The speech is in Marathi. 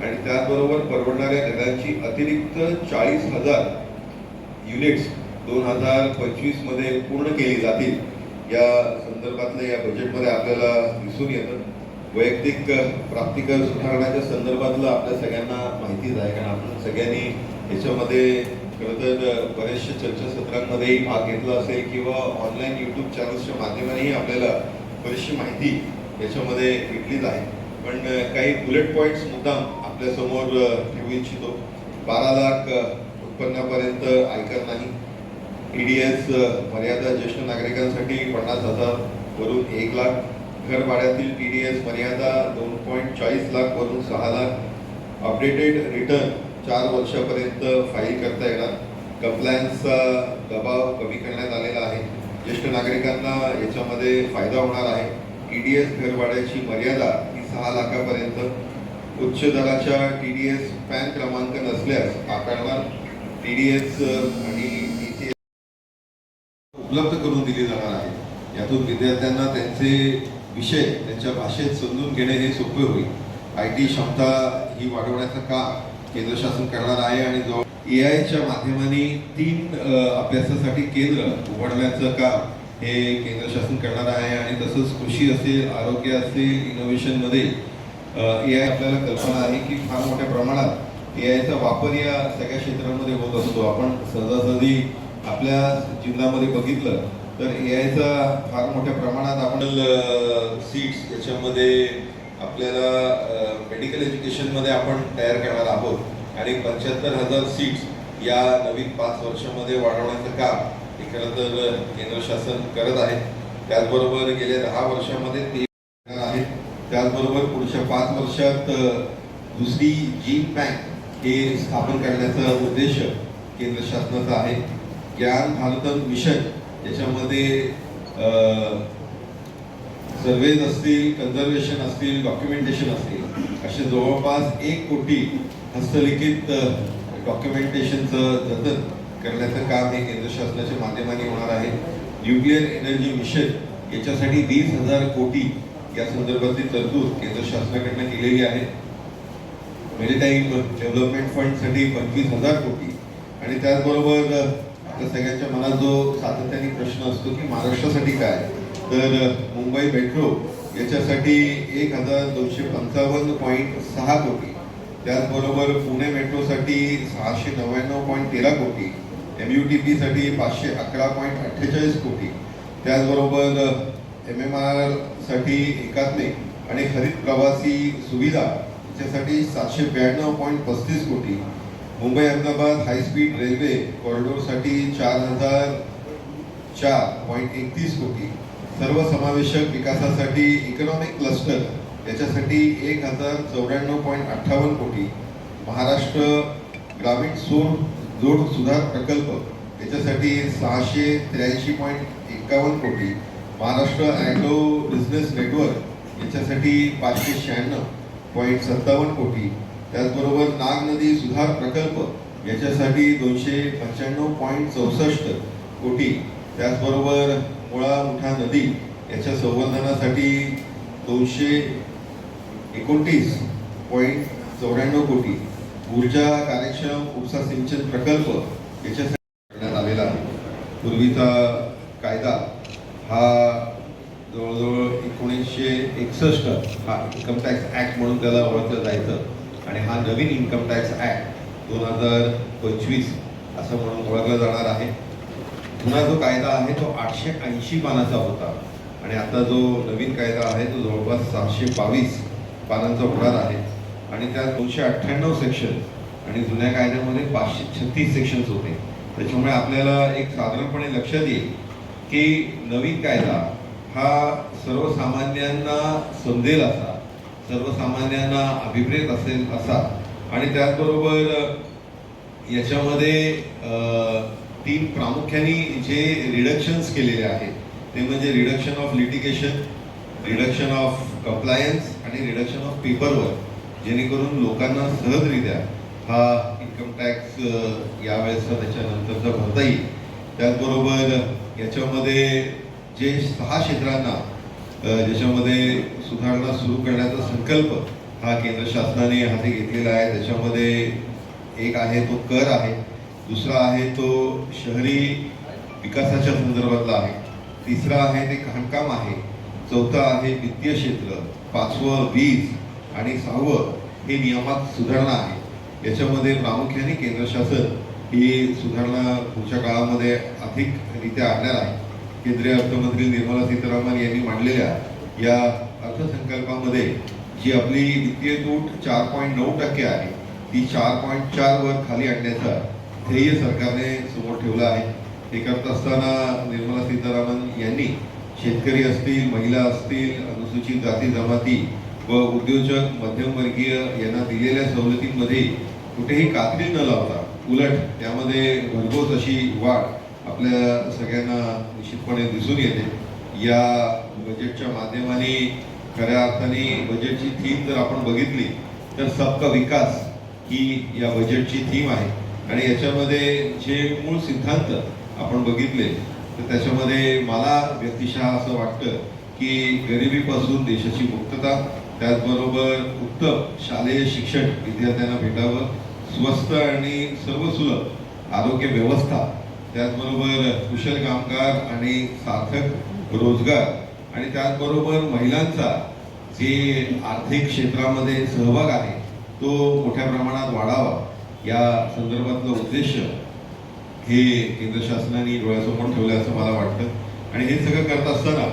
आणि त्याचबरोबर परवडणाऱ्या घरांची अतिरिक्त 40,000 युनिट्स 2025 मध्ये पूर्ण केली जातील या संदर्भातलं या बजेटमध्ये आपल्याला दिसून येतं. वैयक्तिक प्राप्तिकर सुधारण्याच्या संदर्भातलं आपल्या सगळ्यांना माहितीच आहे, कारण आपण सगळ्यांनी याच्यामध्ये खरं तर बरेचशा चर्चासत्रांमध्येही भाग घेतला असेल किंवा ऑनलाईन यूट्यूब चॅनल्सच्या माध्यमानेही आपल्याला बरीचशी माहिती याच्यामध्ये भेटलीच आहे. पण काही बुलेट पॉईंट्स मुद्दाम आपल्यासमोर ठेवू इच्छितो. 12 लाख उत्पन्नापर्यंत आयकर नाही. TDS मर्यादा ज्येष्ठ नागरिकांसाठी 50,000 वरून 1 लाख. घर भाड्यातील TDS मर्यादा 2.40 लाख वरून 6 लाख. अपडेटेड रिटर्न 4 वर्षापर्यंत फाईल करता येणार. कंप्लायन्सचा दबाव कमी करण्यात आलेला आहे. ज्येष्ठ नागरिकांना याच्यामध्ये फायदा होणार आहे. TDS घर भाड्याची मर्यादा ही 6 लाखापर्यंत. उच्च दराच्या TDS पॅन क्रमांक नसल्यास आकारणार. TDS आणि TCS उपलब्ध करून दिली जाणार आहे. यातून विद्यार्थ्यांना त्यांचे विषय त्यांच्या भाषेत समजून घेणे हे सोपे होईल. IT क्षमता ही वाढवण्याचं काम केंद्र शासन करणार आहे आणि जो AI च्या माध्यमाने 3 अभ्यासासाठी केंद्र उघडण्याचं काम हे केंद्र शासन करणार आहे. आणि तसंच कृषी असेल, आरोग्य असेल, इनोव्हेशनमध्ये AI आपल्याला कल्पना आहे की फार मोठ्या प्रमाणात AI चा वापर या सगळ्या क्षेत्रांमध्ये होत असतो. आपण सहजासहजी आपल्या जीवनामध्ये बघितलं तर AI चा फार मोठ्या प्रमाणात आपण सीट्स याच्यामध्ये आपल्याला मेडिकल एज्युकेशनमध्ये आपण तयार करणार आहोत आणि 75,000 सीट्स या नवीन 5 वर्षामध्ये वाढवण्याचं काम हे खरं तर केंद्र शासन करत आहे. त्याचबरोबर गेल्या 10 वर्षामध्ये ते आहे. त्याचबरोबर पुढच्या 5 वर्षात दुसरी जीन बँक हे स्थापन करण्याचा उद्देश केंद्र शासनाचा आहे. ज्ञान भारत मिशन याच्यामध्ये सर्वेज असतील, कन्झर्वेशन असतील, डॉक्युमेंटेशन असतील असे जवळपास 1 कोटी हस्तलिखित डॉक्युमेंटेशनचं जतन करण्याचं काम हे केंद्र शासनाच्या माध्यमाने होणार आहे. न्यूक्लिअर एनर्जी मिशन याच्यासाठी 20,000 कोटी या संदर्भातली तरतूद केंद्र शासनाकडनं केलेली आहे. मेरिटाईम डेव्हलपमेंट फंडसाठी 25,000 कोटी. आणि त्याचबरोबर आपल्या सगळ्यांच्या मनात जो सातत्याने प्रश्न असतो की महाराष्ट्रासाठी काय, तर मुंबई मेट्रो याच्यासाठी 1,255.6 कोटी. त्याचबरोबर पुणे मेट्रोसाठी 699.13 कोटी. MUTP साठी 511.48 कोटी. त्याचबरोबर MMR साठी एकात्मिक आणि हरित प्रवासी सुविधा याच्यासाठी 792.35 कोटी. मुंबई अहमदाबाद हायस्पीड रेल्वे कॉरिडॉरसाठी 4,004.31 कोटी. सर्वसमावेशक विकासासाठी इकॉनॉमिक क्लस्टर याच्यासाठी 1,094.58 कोटी. महाराष्ट्र ग्रामीण जोड सुधार प्रकल्प याच्यासाठी 683.51 कोटी. महाराष्ट्र ॲग्रो बिझनेस नेटवर्क याच्यासाठी 596.57 कोटी. त्याचबरोबर नाग नदी सुधार प्रकल्प याच्यासाठी 295.64 कोटी. त्याचबरोबर मुळा मुठा नदी याच्या संवर्धनासाठी 229.94 कोटी. ऊर्जा कार्यक्षम उपसा सिंचन प्रकल्प याच्यासाठी करण्यात आलेला आहे. पूर्वीचा कायदा हा जवळजवळ 1961 हा इन्कम टॅक्स ॲक्ट म्हणून त्याला ओळखलं जायचं आणि हा नवीन इन्कम टॅक्स ॲक्ट 2025 असं म्हणून ओळखला जाणार आहे. जुना जो कायदा आहे तो 880 पानाचा होता आणि आता जो नवीन कायदा आहे तो जवळपास 722 पानांचा होणार आहे. आणि त्यात 298 सेक्शन आणि जुन्या कायद्यामध्ये 536 सेक्शन्स होते. त्याच्यामुळे आपल्याला एक साधारणपणे लक्षात येईल की नवीन कायदा हा सर्वसामान्यांना समजेल असा, सर्वसामान्यांना अभिप्रेत असेल असा. आणि त्याचबरोबर याच्यामध्ये 3 प्रामुख्याने जे रिडक्शन्स केलेले आहेत ते म्हणजे reduction of litigation, reduction of compliance आणि रिडक्शन ऑफ पेपरवर्क, जेणेकरून लोकांना सहजरित्या हा इन्कम टॅक्स यावेळेसचा त्याच्यानंतरचा भरता येईल. त्याचबरोबर याच्यामध्ये जे 6 क्षेत्रांना ज्याच्यामध्ये सुधारणा सुरू करण्याचा संकल्प हा केंद्र शासनाने हाती घेतलेला आहे. त्याच्यामध्ये एक आहे तो कर आहे, दुसरा आहे तो शहरी विकासाच्या संदर्भातला आहे, तिसरा आहे ते खाणकाम आहे, चौथं आहे वित्तीय क्षेत्र, पाचवं वीज आणि सहावं हे नियमात सुधारणा आहे. याच्यामध्ये प्रामुख्याने केंद्र शासन ही सुधारणा पुढच्या काळामध्ये अधिकरित्या आणणार आहे. केंद्रीय अर्थमंत्री निर्मला सीतारामन यांनी मांडलेल्या या अर्थसंकल्पामध्ये जी आपली वित्तीय तूट 4.9% आहे ती 4.4 वर खाली आणण्याचा ध्येय सरकारने समोर ठेवला आहे. हे करत असताना निर्मला सीतारामन यांनी शेतकरी असतील, महिला असतील, अनुसूचित जाती जमाती व उद्योजक मध्यमवर्गीय यांना दिलेल्या सवलतींमध्ये कुठेही कात्री न लावता उलट त्यामध्ये भरघोस अशी वाढ आपल्या सगळ्यांना निश्चितपणे दिसून येते. या बजेटच्या माध्यमाने खऱ्या अर्थाने बजेटची थीम जर आपण बघितली तर सबका विकास ही या बजेटची थीम आहे. आणि याच्यामध्ये जे मूळ सिद्धांत आपण बघितले तर त्याच्यामध्ये मला व्यक्तिशः असं वाटतं की गरिबीपासून देशाची मुक्तता, त्याचबरोबर उत्तम शालेय शिक्षण विद्यार्थ्यांना भेटावं, स्वस्त आणि सर्वसुलभ आरोग्य व्यवस्था, त्याचबरोबर कुशल कामगार आणि सार्थक रोजगार आणि त्याचबरोबर महिलांचा जे आर्थिक क्षेत्रामध्ये सहभाग आहे तो मोठ्या प्रमाणात वाढावा, या संदर्भातलं उद्देश हे केंद्र शासनाने डोळ्यासमोर ठेवलं असं मला वाटतं. आणि हे सगळं करत असताना